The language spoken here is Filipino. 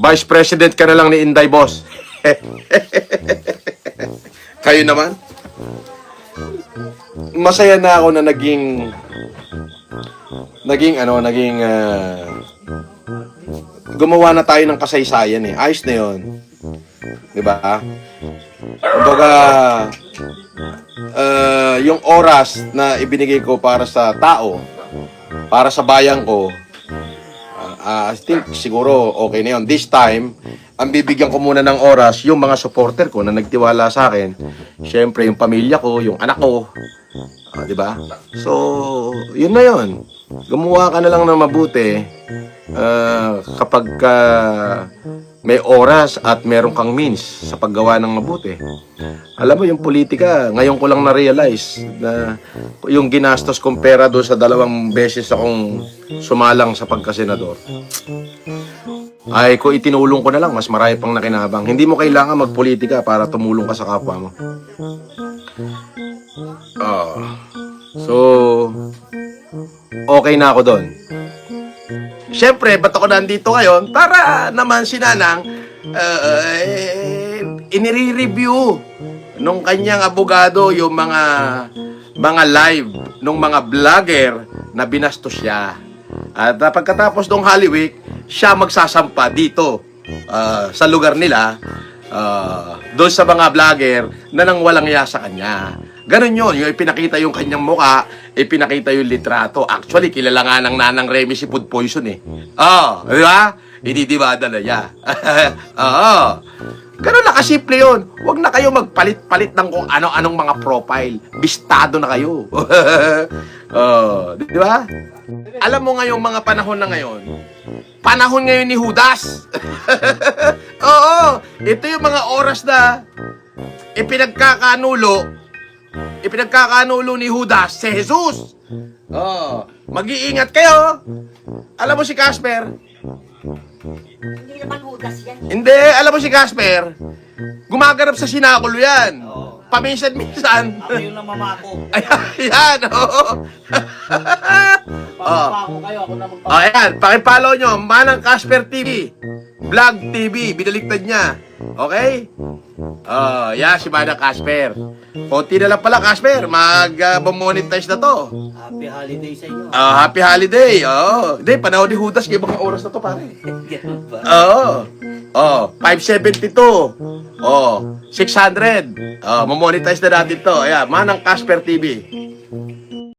Vice President ka na lang ni Inday, boss. Kayo naman? Masaya na ako na naging gumawa na tayo ng kasaysayan eh. Ayos na yun. Diba? Kumbaga, yung oras na ibinigay ko para sa tao, para sa bayan ko, I think siguro okay na yun. This time, ang bibigyan ko muna ng oras yung mga supporter ko na nagtiwala sa akin. Siyempre, yung pamilya ko, yung anak ko. Diba? So, yun na yun. Gumawa ka na lang ng mabuti kapag may oras at meron kang means sa paggawa ng mabuti. Alam mo, yung politika, ngayon ko lang na-realize na yung ginastos kong pera doon sa 2 beses akong sumalang sa pagkasenador, ay kung itinulong ko na lang, mas marami pang nakinabang. Hindi mo kailangan magpolitika para tumulong ka sa kapwa mo. So, okay na ako doon. Siyempre, ba't ako nandito ngayon? Para naman si Nanang inire-review nung kanyang abogado yung mga live nung mga vlogger na binastos siya. At pagkatapos ng Holy Week, siya magsasampa dito sa lugar nila doon sa mga vlogger na nang walang iya sa kanya. Ganun yun, yung ipinakita yung kanyang muka, ipinakita yung litrato. Actually, kilala nga ng Nanang Remy si food poison eh. Di ba? Ididibada na niya. Ganun na kasimple yun. Huwag na kayo magpalit-palit ng kung ano-anong mga profile. Bistado na kayo. Di ba? Alam mo ngayong mga panahon na ngayon, panahon ngayon ni Judas. Oo, ito yung mga oras na ipinagkakanulo ni Judas si Jesus. Mag-iingat kayo. Alam mo si Casper? Hindi naman Judas yan. Hindi, alam mo si Casper? Gumaganap sa sinakulo yan. Paminsan-minsan. Ako yung namamako. Ayan, oo. Pamamako kayo, ako na magpapako. Ayan, pakipollow nyo, Manang Casper TV. Vlog TV, binaligtad niya. Okay? Yeah, si Manang Casper. Konti na lang pala, Casper. Mag-monetize na to. Happy holiday sa inyo. Happy holiday. Hindi, panahon ni Judas, kaya mga oras na to, pare. Ganun ba? 572. 600. Mamonetize na natin to. Ayan, Manang Casper TV.